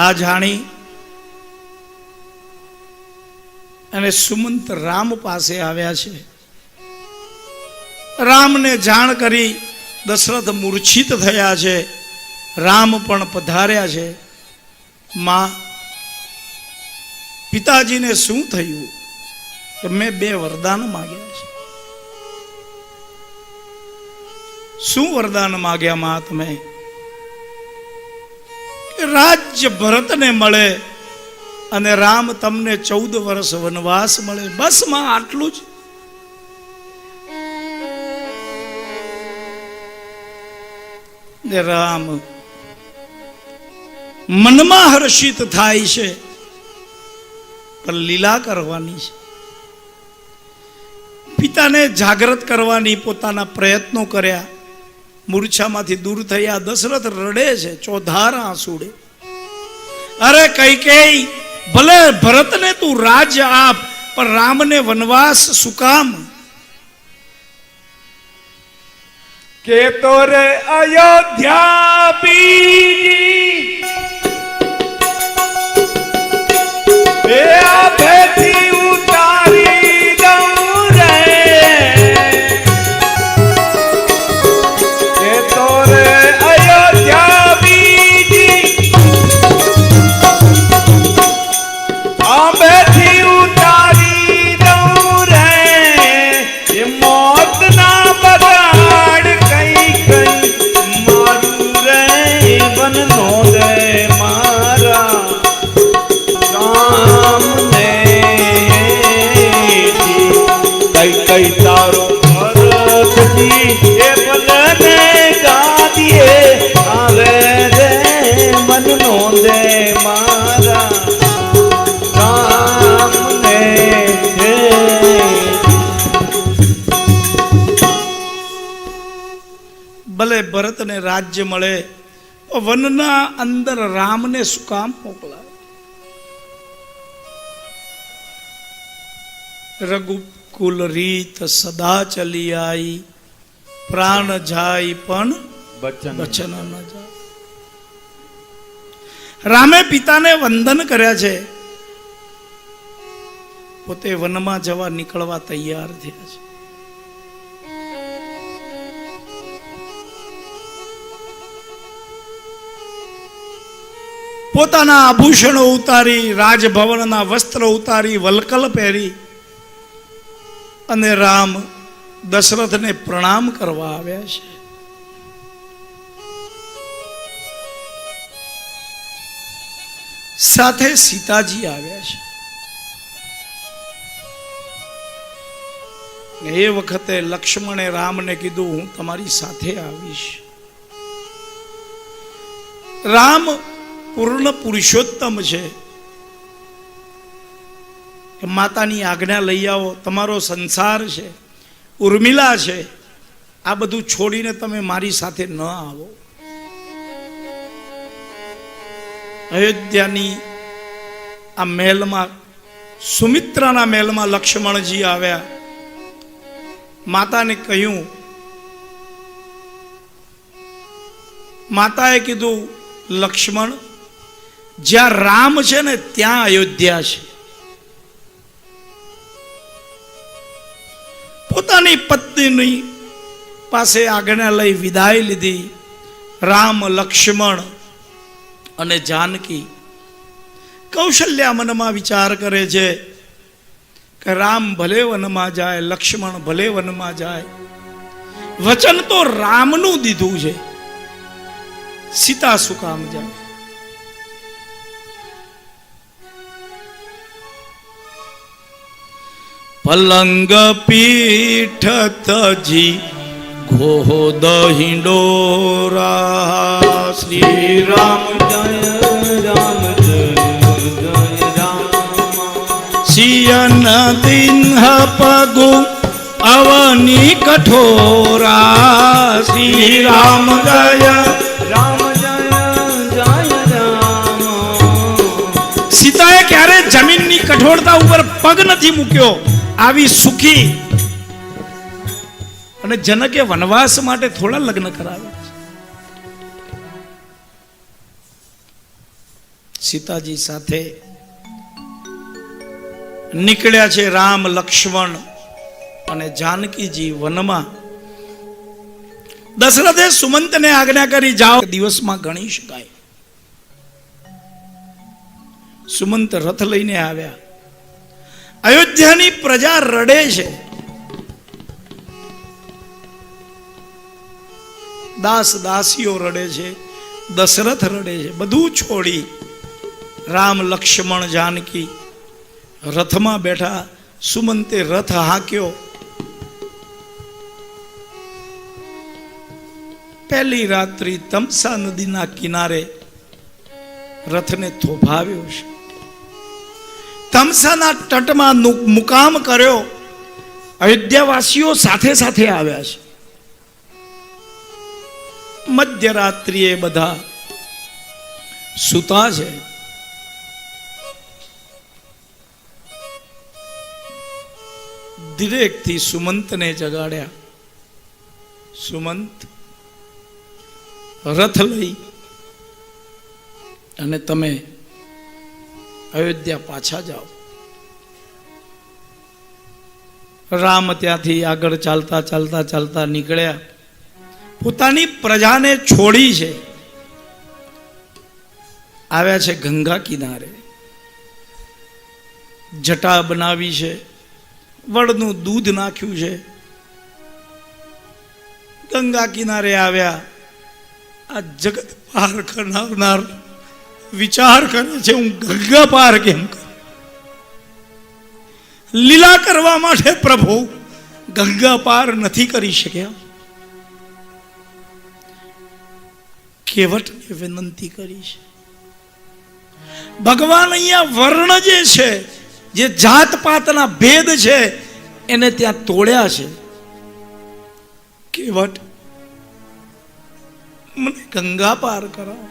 આ જાણી અને સુમંત રામ પાસે આવ્યા છે. રામને જાણ કરી દશરથ મૂર્છિત થયા છે. રામ પણ પધાર્યા છે. માં, પિતાજીને શું થયું? મેં 2 વરદાન માગ્યા છે. શું વરદાન માગ્યા માં તમે? રાજ્ય ભરતને મળે અને રામ તમને 14 વર્ષ વનવાસ મળે. બસ માં, આટલું જ. રામ મનમાં હર્ષિત થાય છે, પણ લીલા કરવાની છે. પિતાને જાગૃત કરવાની પોતાના પ્રયત્નો કર્યા. મૂર્છામાંથી દૂર થયા. દશરથ રડે છે, ચોધારા આંસુડે. અરે કૈકેયી, ભલે ભરતને તું રાજ્ય આપ, પણ રામને વનવાસ શું કામ? કે તોરે અયોધ્યા બીજી એ આભેથી ઉતારી દઉં રે. કે તોરે અયોધ્યા બીજી આભેથી ઉતારી દઉં રે. એ મોત ના બગાડ કઈ કઈ મારું રે. વન નો દે મારા રામને કઈ કઈ તારો ભરતજી એ ભલને ગાદીએ આવે રે. મન નો દે મારા રામને. ભલે ભરતને રાજ્ય મળે, વનના અંદર રામને શું કામ મોકલાવે? રઘુકુલ રીત સદા ચલી આઈ, પ્રાણ જાય પણ વચન ન જાય. રામે પિતાને વંદન કર્યા છે, પોતે વનમાં જવા નીકળવા તૈયાર થયા છે. પોતાના આભૂષણો ઉતારી, રાજભવનના વસ્ત્ર ઉતારી, વલકલ પહેરી અને રામ દશરથને પ્રણામ કરવા આવ્યા છે. સાથે સીતાજી આવ્યા છે. એ વખતે લક્ષ્મણે રામને કીધું, હું તમારી સાથે આવીશ. રામ પૂર્ણ પુરુષોત્તમ છે. માતાની આજ્ઞા લઈ આવો, તમારો સંસાર છે, ઉર્મિલા છે, આ બધું છોડીને તમે મારી સાથે ન આવો. અયોધ્યાની આ મહેલમાં, સુમિત્રાના મહેલમાં લક્ષ્મણજી આવ્યા. માતાને કહ્યું, માતાએ કીધું, લક્ષ્મણ, જ્યાં રામ છે ને ત્યાં અયોધ્યા છે. પોતાની પત્નીની પાસે આજ્ઞા લઈ વિદાય લીધી. રામ, લક્ષ્મણ અને જાનકી. કૌશલ્યા મનમાં વિચાર કરે છે કે રામ ભલે વનમાં જાય, લક્ષ્મણ ભલે વનમાં જાય, વચન તો રામનું દીધું છે, સીતા શું કામ જાય? પલંગ પીઠ તજી ગોદ હિંડોરા. શ્રી રામ જય રામ જય જય રામ. સિયન દિન્હ પગુ અવની કઠોરા. શ્રી રામ જય રામ જય જય રામ. સીતાએ ક્યારે જમીનની કઠોરતા ઉપર પગ નથી મૂક્યો. આવી સુખી. અને જનકે વનવાસ માટે થોડા લગ્ન કરાવ્યા. સીતાજી સાથે નીકળ્યા છે રામ લક્ષ્મણ અને જાનકીજી વનમાં. દશરથે સુમંતને આજ્ઞા કરી, જાઓ. દિવસમાં ગણી શકાય. સુમંત રથ લઈને આવ્યા. અયોધ્યાની પ્રજા રડે છે. દાસ દાસીઓ રડે છે, દશરથ રડે છે. બધું છોડી રામ લક્ષ્મણ જાનકી રથમાં બેઠા. સુમંતે રથ હાંક્યો. પહેલી રાત્રિ તમસા નદીના કિનારે રથને થોભાવ્યો છે. તમસાના તટમાં મુકામ કર્યો. અયોધ્યાવાસીઓ સાથે સાથે આવ્યા છે. મધ્યરાત્રિએ બધા સૂતા છે. ધીરેકથી સુમંતને જગાડ્યા. સુમંત, રથ લઈ અને તમે અયોધ્યા પાછા જાઓ. રામ ત્યાંથી આગળ ચાલતા ચાલતા ચાલતા નીકળ્યા. પોતાની પ્રજાને છોડી છે. આવ્યા છે ગંગા કિનારે. જટા બનાવી છે, વડનું દૂધ નાખ્યું છે. ગંગા કિનારે આવ્યા. આ જગત પાર કરનાર વિચાર કરે છે, હું ગંગા પાર કેમ કરું? લીલા કરવા માટે પ્રભુ ગંગા પાર નથી કરી શક્યા. કેવટને વિનંતી કરી છે. ભગવાન અહીંયા વર્ણ જે છે, જે જાત પાતના ભેદ છે, એને ત્યાં તોડ્યા છે. કેવટ, મને ગંગા પાર કરાવો.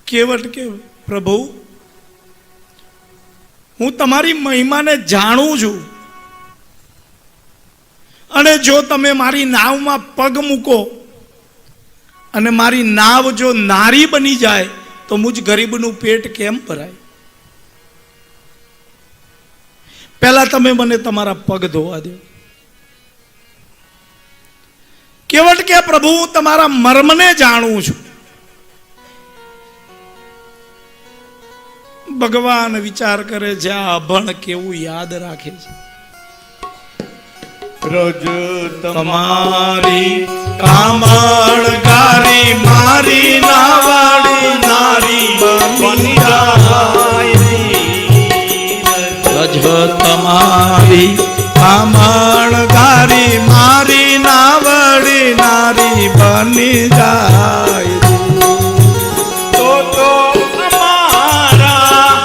કેવટ કે પ્રભુ, હું તમારી મહિમાને જાણું છું, અને જો તમે મારી નાવમાં પગ મૂકો અને મારી નાવ જો નારી બની જાય તો મુજ ગરીબનું પેટ કેમ ભરાય? પહેલા તમે મને તમારા પગ ધોવા દો. કેવટ કે પ્રભુ, હું તમારા મર્મને જાણું છું. ભગવાન વિચાર કરે છે, આ અભણ કેવું યાદ રાખે છે. રોજ તમારી કામણગારી મારી નાવાડી નારી બની જાય. રજ તમારી કામણગારી મારી નાવડી નારી બની જાય. તો અમારા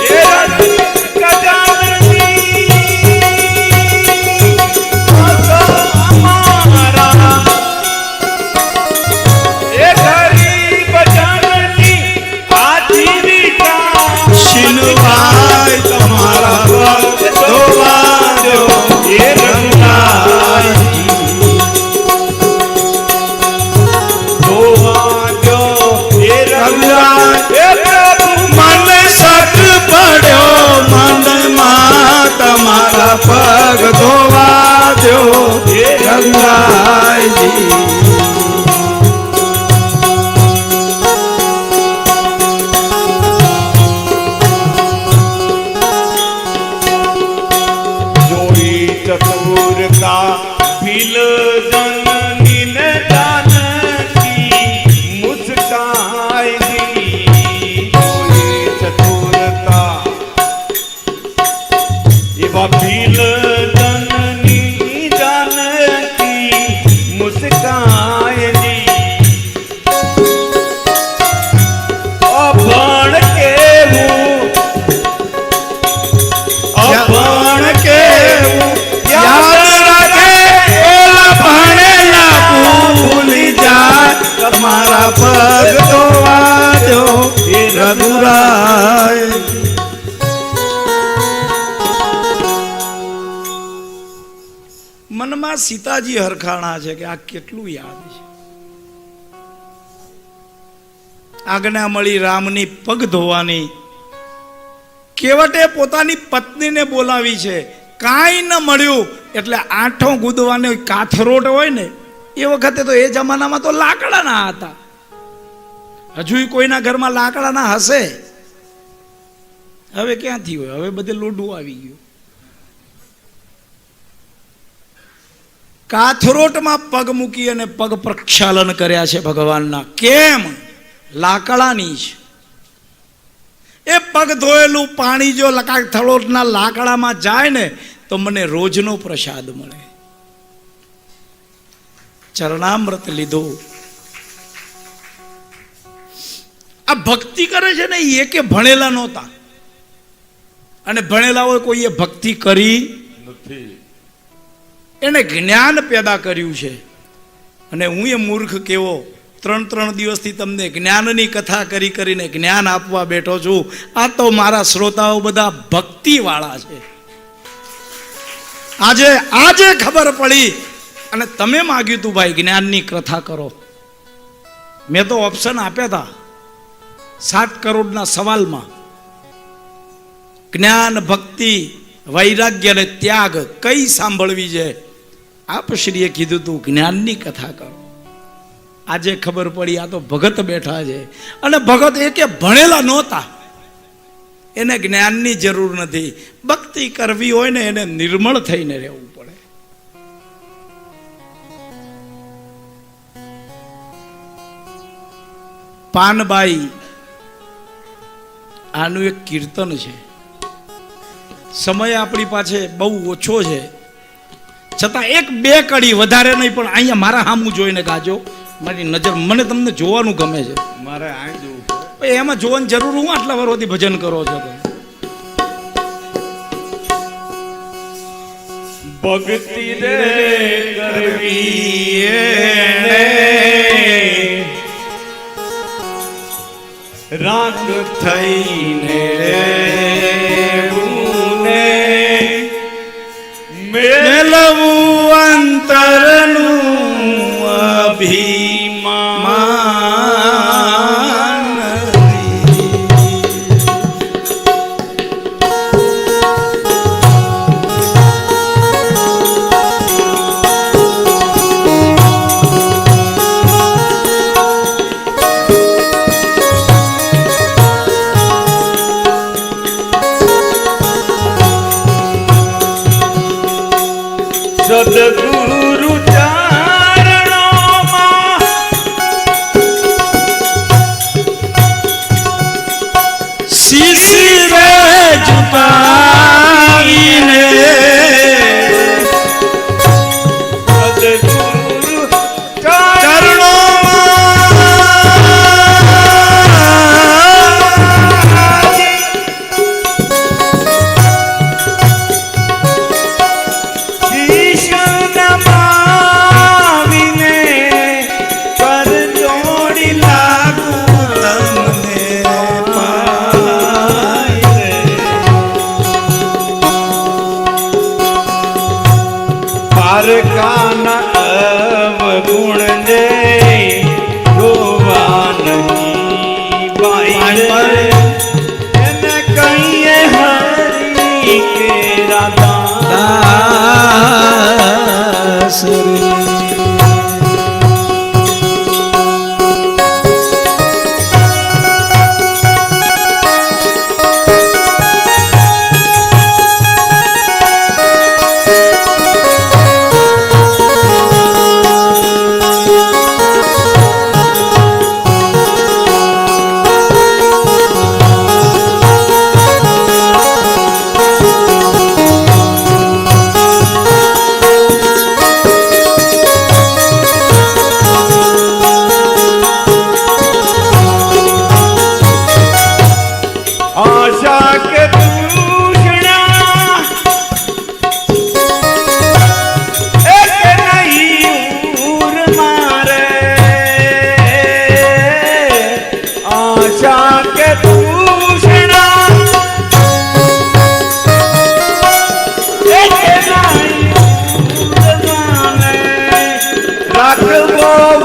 એ રજ ગજાનની, તો અમારા એ ગરીબ જાનની આજીવિકા શીલવાય તમારા પગ ધોવા દો એ રંગાય. મને સત પડ્યો મનમાં, તમારા પગ ધોવા દો એ રંગાયજી. જોઈ ચતુરતા ભીલ જનની ને જાનકી મુસ્કાઈ. જોઈ ચતુરતા એવા ભીલ જનની જાનકી મુસ્કાઈ. અભણ કેવું, અભણ કેવું યાદ રાખે, ઓલા ભણેલા ભૂલી જાય. તમારા પગ ધોવા દો એ રઘુરાય. સીતાજી હરખાણા છે કે આ કેટલું યાદ છે. આજ્ઞા મળી રામની પગ ધોવાની, કેવટે પોતાની પત્નીને બોલાવી છે. કાંઈ ન મળ્યું એટલે આંઠો ગુદવાને કાથરોટ હોય ને, એ વખતે તો એ જમાનામાં તો લાકડાના હતા. હજુ કોઈના ઘરમાં લાકડાના હશે, હવે ક્યાંથી હોય? હવે બધે લોઢું આવી ગયું. કાથરોટમાં પગ મૂકી અને પગ પ્રક્ષાલન કર્યા છે ભગવાનના. કેમ? લાકડાની જ. એ પગ ધોયેલું પાણી જો કાથરોટના લાકડામાં જાય ને તો મને રોજનો પ્રસાદ મળે. ચરણામૃત લીધો. આ ભક્તિ કરે છે ને એ કે ભણેલા નહોતા, અને ભણેલા હોય કોઈએ ભક્તિ કરી નથી. એને જ્ઞાન પેદા કર્યું છે. અને હું એ મૂર્ખ કેવો 3 દિવસથી તમને જ્ઞાનની કથા કરી કરીને જ્ઞાન આપવા બેઠો છું. આ તો મારા શ્રોતાઓ બધા ભક્તિ વાળા છે. આજે ખબર પડી. અને તમે માગ્યું તું ભાઈ જ્ઞાનની કથા કરો, મેં તો ઓપ્શન આપ્યા હતા 7 કરોડના સવાલમાં. જ્ઞાન, ભક્તિ, વૈરાગ્ય અને ત્યાગ કઈ સાંભળવી છે? આપ શ્રીએ કીધું તું જ્ઞાનની કથા કરો. આજે ખબર પડી આ તો ભગત બેઠા છે. અને ભગત એ કે ભણેલા નહોતા, એને જ્ઞાનની જરૂર નથી. ભક્તિ કરવી હોય ને એને નિર્મળ થઈને રહેવું પડે. પાનબાઈ આનું એક કીર્તન છે. સમય આપણી પાસે બહુ ઓછો છે, છતાં 1-2 કડી વધારે નહીં, પણ અહીંયા મારા સામું જોઈને ગાજો. મારી નજર, મને તમને જોવાનું ગમે છે. મારે આ જોવું એમાં જોવાની જરૂર હું આટલા વર્ષોથી ભજન કરો છો તો. ભક્તિ રે કરવી રાગ થઈને મેલવું અંતરનું અભિમાન. સદગુરુ ચારણોમાં શિશિરે ઝુકાવીને સદગુરુ કાના અવગુણ ને જોવા નહીં બાઈ એને કહીએ હરી કે દાસ રે.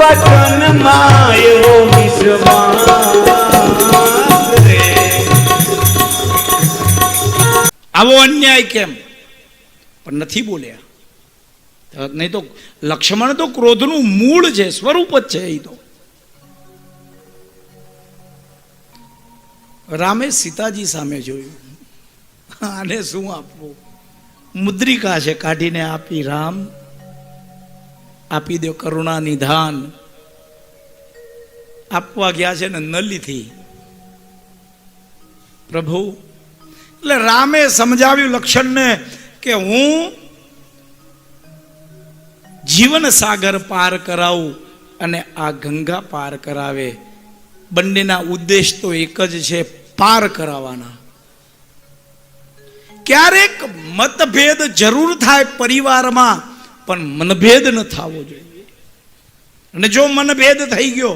વચનમાં એવો વિશ્વાસ રે. આવો અન્યાય કેમ? પણ નથી બોલ્યા. નહીં તો લક્ષ્મણ તો ક્રોધનું મૂળ છે, સ્વરૂપ જ છે. એ તો રામે સીતાજી સામે જોયું, આને શું આપવું? મુદ્રિકા છે, કાઢીને આપી. રામ આપી દો કરુણા નિધાન. આપવા ગયા છે ને ન લીધી. પ્રભુ એટલે રામે સમજાવ્યું લક્ષ્મણને કે હું જીવન સાગર પાર કરાવું અને આ ગંગા પાર કરાવે. બંનેના ઉદ્દેશ તો એક જ છે, પાર કરાવવાના. ક્યારેક મતભેદ જરૂર થાય પરિવારમાં, પણ મનભેદ ન થવો જોઈએ. અને જો મનભેદ થઈ ગયો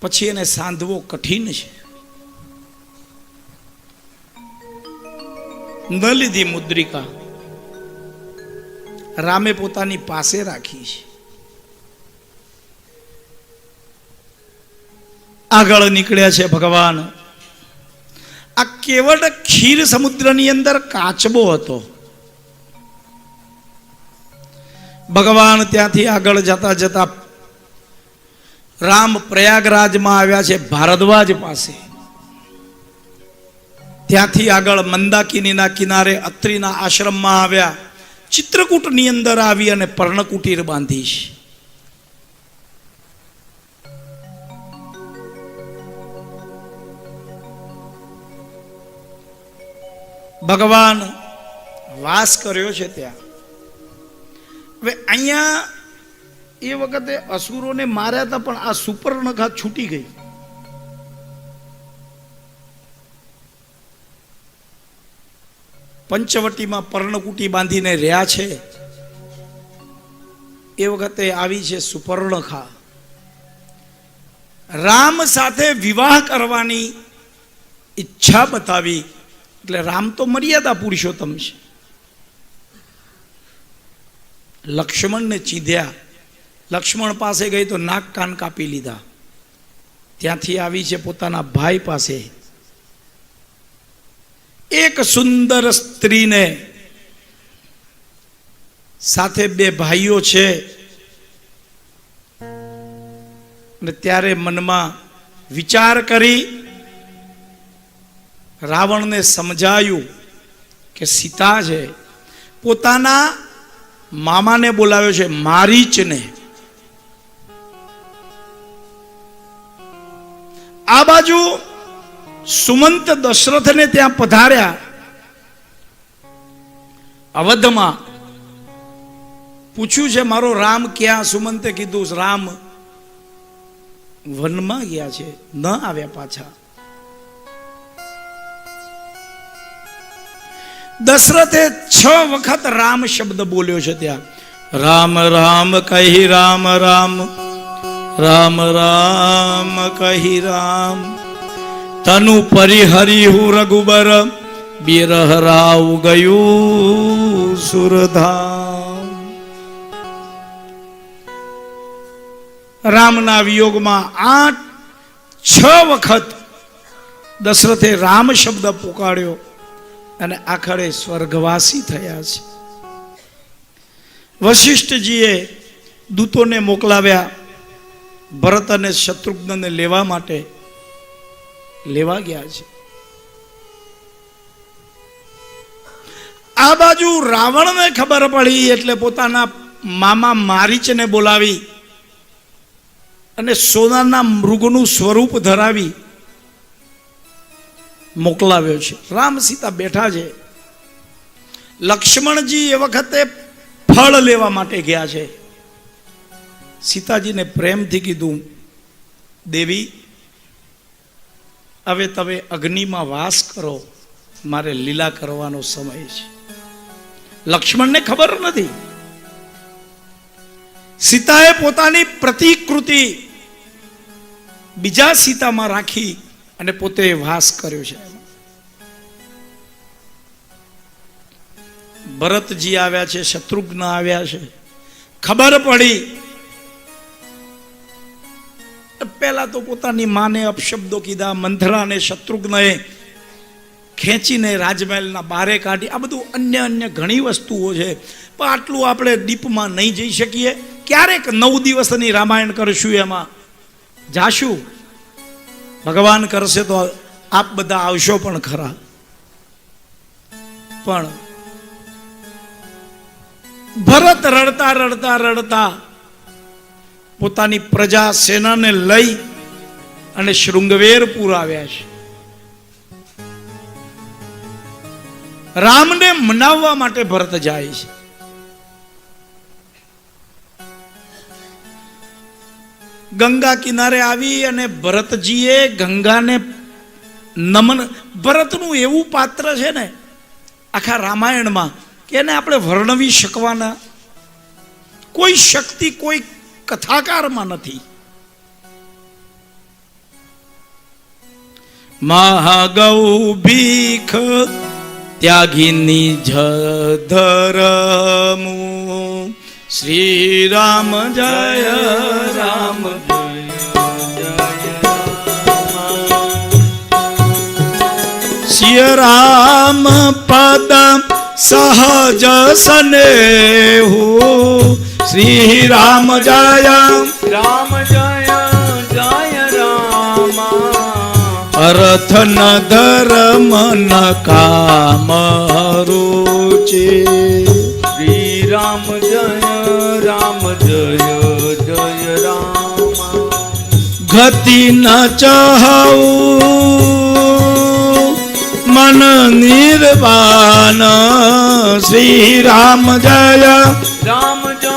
પછી એને સાંધવો કઠિન છે. ન લીધી મુદ્રિકા. રામે પોતાની પાસે રાખી છે. આગળ નીકળ્યા છે ભગવાન. આ કેવળ ક્ષીર સમુદ્રની અંદર કાચબો હતો. ભગવાન ત્યાંથી આગળ જતા જતા રામ પ્રયાગરાજમાં આવ્યા છે, ભારદ્વાજ પાસે. ત્યાંથી આગળ મંદાકિનીના કિનારે અત્રિના આશ્રમમાં આવ્યા. ચિત્રકૂટની અંદર આવી અને પર્ણકુટીર બાંધી છે. ભગવાન વાસ કર્યો છે ત્યાં. હવે અહીંયા એ વખતે અસુરોને માર્યા હતા, પણ આ સુપર્ણખા છૂટી ગઈ. પંચવટીમાં પર્ણકુટી બાંધીને રહ્યા છે. એ વખતે આવી છે સુપર્ણખા. રામ સાથે વિવાહ કરવાની ઈચ્છા બતાવી. એટલે રામ તો મર્યાદા પુરુષોત્તમ છે. લક્ષ્મણને ચીધ્યા. લક્ષ્મણ પાસે ગઈ તો નાક કાન કાપી લીધા. ત્યાંથી આવી છે પોતાના ભાઈ પાસે. એક સુંદર સ્ત્રીને સાથે બે ભાઈઓ છે. અને ત્યારે મનમાં વિચાર કરી રાવણને સમજાયું કે સીતા છે. પોતાના મામાને બોલાવ્યો છે, મારીચને. આ બાજુ સુમંત દશરથને ત્યાં પધાર્યા. અવધમાં પૂછ્યું છે મારો રામ ક્યાં? સુમંતે કીધું રામ વનમાં ગયા છે, ન આવ્યા પાછા. દશરથે 6 વખત રામ શબ્દ બોલ્યો છે ત્યાં. રામ રામ કહી રામ રામ, રામ રામ કહી રામ. તનુ પરિહરી હું રઘુબર, બિરહ રાવ ગયું સુરધામ. રામના વિયોગમાં 6 વખત દશરથે રામ શબ્દ પુકાર્યો અને આખરે સ્વર્ગવાસી થયા છે. વશિષ્ઠજીએ દૂતોને મોકલાવ્યા ભરત અને શત્રુઘ્નને લેવા માટે. લેવા ગયા છે. આ બાજુ રાવણને ખબર પડી એટલે પોતાના મામા મારીચને બોલાવી અને સોનાના મૃગનું સ્વરૂપ ધરાવી મોકલાવ્યો છે. રામ સીતા બેઠા છે. લક્ષ્મણજી એ વખતે ફળ લેવા માટે ગયા છે. સીતાજીને પ્રેમથી કીધું, દેવી હવે તમે અગ્નિમાં વાસ કરો, મારે લીલા કરવાનો સમય છે. લક્ષ્મણને ખબર નથી. સીતાએ પોતાની પ્રતિકૃતિ બીજા સીતામાં રાખી અને પોતે વાસ કર્યો છે. ભરતજી આવ્યા છે, શત્રુઘ્ન આવ્યા છે. ખબર પડી પહેલા તો પોતાની માને અપશબ્દો કીધા, મંથરાને શત્રુઘ્નએ ખેંચીને રાજમહેલના બારે કાઢી. આ બધું અન્ય ઘણી વસ્તુઓ છે, પણ આટલું આપણે ડીપમાં નહીં જઈ શકીએ. ક્યારેક 9 દિવસની રામાયણ કરશું, એમાં જાશું. ભગવાન કરશે તો આપ બધા આવશો પણ ખરા. પણ ભરત રડતા રડતા રડતા પોતાની પ્રજા સેનાને લઈ અને શૃંગવેરપુર આવ્યા છે. રામને મનાવવા માટે ભરત જાય છે. ગંગા કિનારે આવી અને ભરતજીએ ગંગાને નમન. ભરતનું એવું પાત્ર છે ને આખા રામાયણમાં કે એને આપણે વર્ણવી શકવાના કોઈ શક્તિ કોઈ કથાકારમાં નથી. મહાગૌ ભીખ ત્યાગીની ધરમુ શ્રી રામ જય રામ સિય રામ પદ સહજ સનેહુ શ્રી રામ જય રામ જય જય રામ અર્થ ન ધર્મ ન કામ રૂચિ શ્રી રામ જય જય રામ ગતિ ન ચાહુ મન નિર્વાણ શ્રી રામ જય રામ જય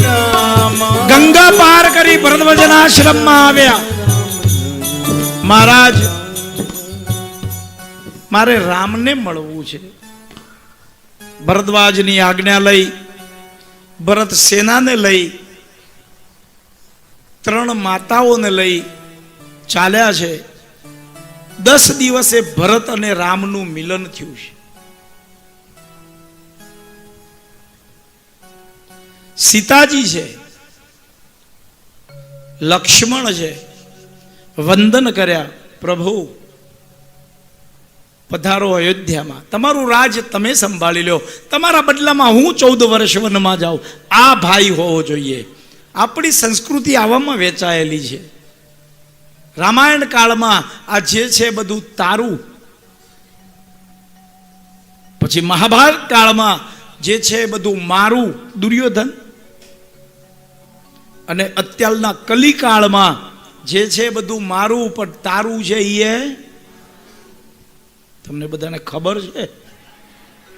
રામ ગંગા પાર કરી ભરતવર્જન આશ્રમમાં આવ્યા. મહારાજ, મારે રામને મળવું છે. ભરદ્વાજની આજ્ઞા લઈ ભરત સેનાને લઈ 3 માતાઓને લઈ ચાલ્યા છે. 10 દિવસે ભરત અને રામનું મિલન થયું છે. સીતાજી છે, લક્ષ્મણ છે, વંદન કર્યા. પ્રભુ પધારો અયોધ્યામાં, તમારું રાજ તમે સંભાળી લો, તમારા બદલામાં હું 14 વર્ષ વનમાં જાઉં. આ ભાઈ હોવો જોઈએ. આપણી સંસ્કૃતિ આવામાં વેચાયેલી છે. રામાયણ કાળમાં આ જે છે બધું તારું, પછી મહાભારત કાળમાં જે છે બધું મારું દુર્યોધન, અને અત્યારના કલિકાળમાં જે છે બધું મારું પણ તારું છે. એ તમને બધાને ખબર છે?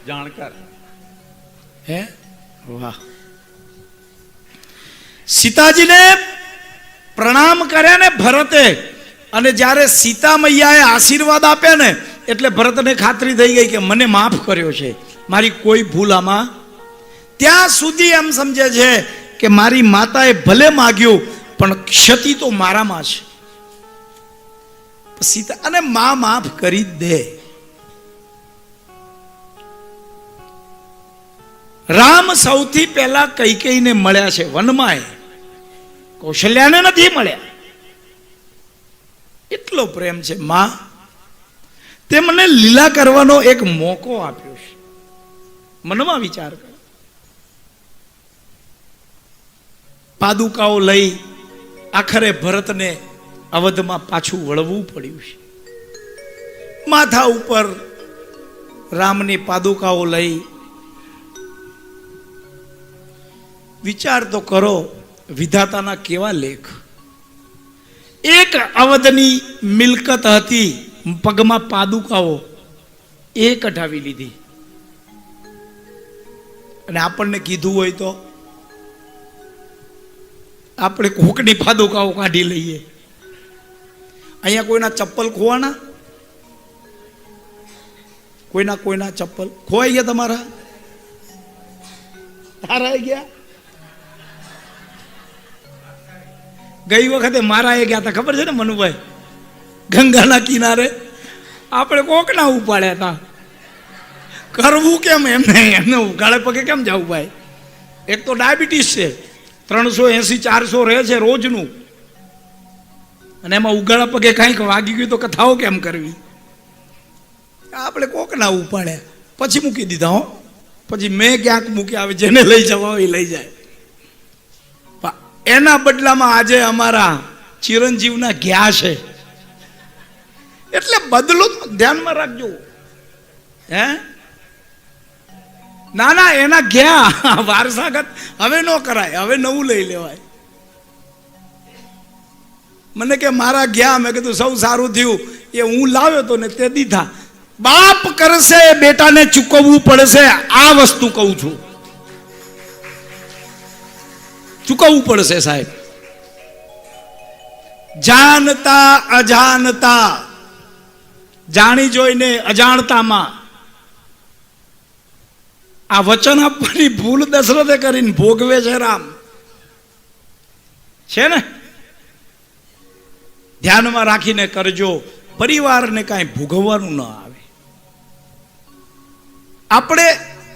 જાણકાર હે વાહ. સીતાજીને પ્રણામ કર્યા ને ભરતે, અને જ્યારે સીતા મૈયાએ આશીર્વાદ આપ્યા ને એટલે ભરતને ખાતરી થઈ ગઈ કે મને માફ કર્યો છે, મારી કોઈ ભૂલ આમાં. ત્યાં સુધી એમ સમજે છે કે મારી માતાએ ભલે માગ્યું પણ ક્ષતિ તો મારામાં છે. સીતા અને માં માફ કરી જ દે. રામ સૌથી પહેલા કૈકેયીને મળ્યા છે વનમાં, કૌશલ્યાને નથી મળ્યા. એટલો પ્રેમ છે. માં, તે મને લીલા કરવાનો એક મોકો આપ્યો છે. મનમાં વિચાર કરો. પાદુકાઓ લઈ આખરે ભરતને અવધમાં પાછું વળવું પડ્યું છે. માથા ઉપર રામની પાદુકાઓ લઈ. વિચાર તો કરો, વિધાતાના કેવા લેખ. એક અવધની મિલકત હતી, પગમાં પાદુકાઓ એ કઢાવી લીધી. અને આપણને કીધું હોય તો આપણે કોકની પાદુકાઓ કાઢી લઈએ. અહીંયા કોઈના ચપ્પલ ખોવાના? કોઈના ચપ્પલ ખોવાઈ ગયા? તમારા તારા ગયા? ગઈ વખતે મારા એ ગયા હતા, ખબર છે ને મનુભાઈ? ગંગાના કિનારે આપણે કોકના ઉપાડ્યા હતા. કરવું કેમ એમને ઉગાડે પગે કેમ જવું ભાઈ? એક તો ડાયાબિટીસ છે, 380 400 રહે છે રોજનું. અને એમાં ઉગાડા પગે કાંઈક વાગી ગયું તો કથાઓ કેમ કરવી? આપણે કોક ના ઉપાડ્યા, પછી મૂકી દીધા. હો, પછી મેં ક્યાંક મૂકી, આવે જેને લઈ જવા હોય લઈ જાય. એના બદલામાં આજે અમારા ચિરંજીવના ગયા છે, એટલે બદલો ધ્યાનમાં રાખજો. હે ના ના, એના ગયા વારસાગત હવે ન કરાય, હવે નવું લઈ લેવાય. મને કે મારા ગયા, મેં કીધું સૌ સારું થયું એ હું લાવ્યો તો ને તે દીધા. બાપ કરશે બેટાને ચૂકવવું પડશે, આ વસ્તુ કહું છું, ચૂકવવું પડશે સાહેબ. જાણતા અજાણતા, જાણી જોઈને અજાણતામાં આ વચન આપવાની ભૂલ દશરથે કરીને ભોગવે છે રામ. છે ને? ધ્યાનમાં રાખીને કરજો, પરિવારને કાંઈ ભોગવવાનું ન આવે. આપણે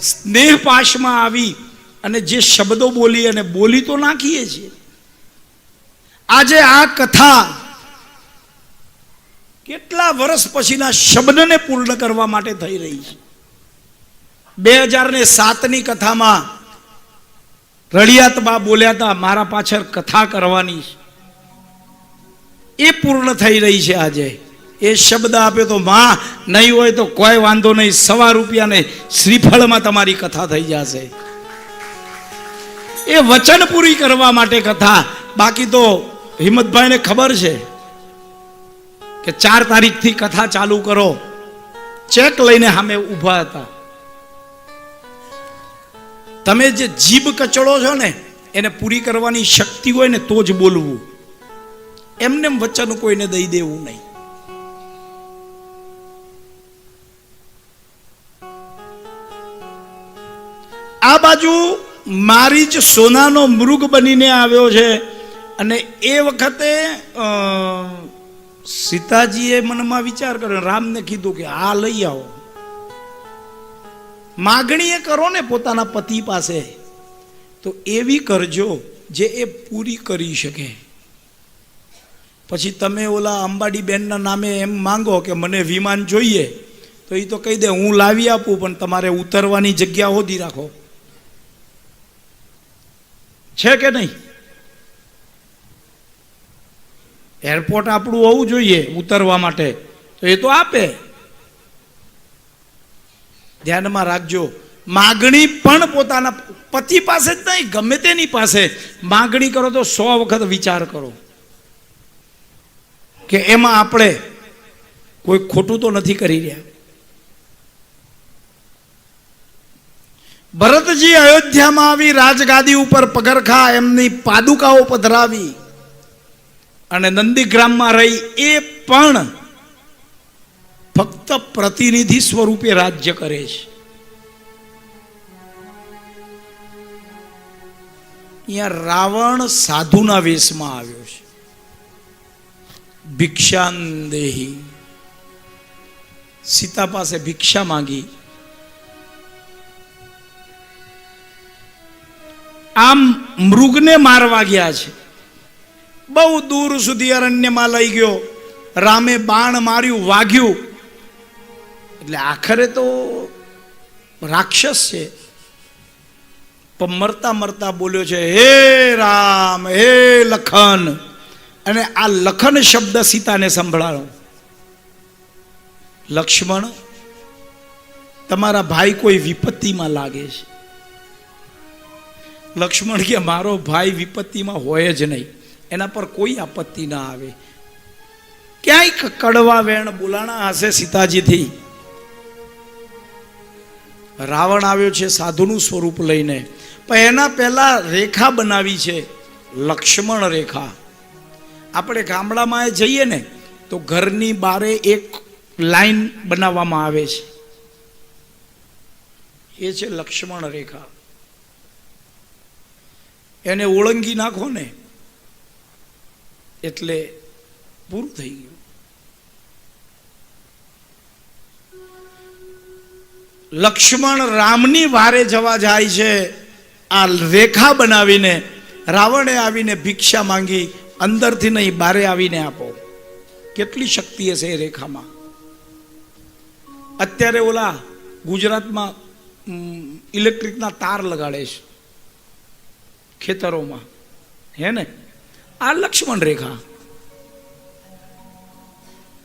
સ્નેહ પાશમાં આવી અને જે શબ્દો બોલી અને બોલી તો નાખીએ છીએ. આજે આ કથા કેટલા વર્ષ પછીના શબ્દને પૂર્ણ કરવા માટે થઈ રહી છે. 2007ની કથામાં રળિયાતબા બોલ્યા હતા, મારા પાછળ કથા કરવાની છે, એ પૂર્ણ થઈ રહી છે આજે. એ શબ્દ આપ્યો તો માં નહીં હોય તો કોઈ વાંધો નહીં, 1.25 રૂપિયાને શ્રીફળમાં તમારી કથા થઈ જશે. એ વચન પૂરી કરવા માટે કથા. બાકી તો હિંમતભાઈને ખબર છે કે 4 તારીખથી કથા ચાલુ કરો, ચેક લઈને સામે ઊભા હતા. તમે જે જીભ કચડો છો ને એને પૂરી કરવાની શક્તિ હોય ને તો જ બોલવું, એમને વચન કોઈને દઈ દેવું નહીં. આ બાજુ મારી જ સોનાનો મૃગ બનીને આવ્યો છે. અને એ વખતે સીતાજીએ મનમાં વિચાર કર્યો, રામને કીધું કે આ લઈ આવો. માગણી એ કરો ને પોતાના પતિ પાસે તો એવી કરજો જે એ પૂરી કરી શકે. પછી તમે ઓલા અંબાડી બેનના નામે એમ માંગો કે મને વિમાન જોઈએ, તો એ તો કહી દે હું લાવી આપું, પણ તમારે ઉતરવાની જગ્યા હોદી રાખો. છે કે નહીં? એરપોર્ટ આપણું હોવું જોઈએ ઉતરવા માટે, તો એ તો આપે. ધ્યાનમાં રાખજો, માગણી પણ પોતાના પતિ પાસે જ નહીં, ગમે તેની પાસે માગણી કરો તો 100 વખત વિચાર કરો કે એમાં આપણે કોઈ ખોટું તો નથી કરી રહ્યા. ભરતજી અયોધ્યામાં આવી રાજગાદી ઉપર પગરખા એમની પાદુકાઓ પધરાવી અને નંદીગ્રામમાં રહી, એ પણ ફક્ત પ્રતિનિધિ સ્વરૂપે રાજ્ય કરે છે. અહીંયા રાવણ સાધુના વેશમાં આવ્યો છે. ભિક્ષાંદેહી, સીતા પાસે ભિક્ષા માંગી. આમ મૃગને મારવા ગયા છે, બહુ દૂર સુધી અરણ્યમાં લઈ ગયો. રામે બાણ માર્યું, વાગ્યું, એટલે આખરે તો રાક્ષસ છે, પણ મરતા મરતા બોલ્યો છે, હે રામ, હે લખન. અને આ લખન શબ્દ સીતાને સંભળાયો. લક્ષ્મણ, તમારા ભાઈ કોઈ વિપત્તિમાં લાગે છે. લક્ષ્મણ કે મારો ભાઈ વિપત્તિમાં હોય જ નહીં, એના પર કોઈ આપત્તિ ના આવે. ક્યાંક કડવા વેણ બોલાણા હશે સીતાજીથી. રાવણ આવ્યો છે સાધુનું સ્વરૂપ લઈને, પણ એના પહેલા રેખા બનાવી છે, લક્ષ્મણ રેખા. આપણે ગામડામાં જઈએ ને તો ઘરની બારે એક લાઈન બનાવવામાં આવે છે, એ છે લક્ષ્મણ રેખા. એને ઓળંગી નાખો ને એટલે પૂરું થઈ ગયું. લક્ષ્મણ રામની વારે જવા જાય છે. આ રેખા બનાવીને રાવણે આવીને ભિક્ષા માંગી, અંદરથી નહીં બારે આવીને આપો. કેટલી શક્તિ હશે એ રેખામાં. અત્યારે ઓલા ગુજરાતમાં ઇલેક્ટ્રિકના તાર લગાડે છે ખેતરોમાં, હે ને? આ લક્ષ્મણ રેખા.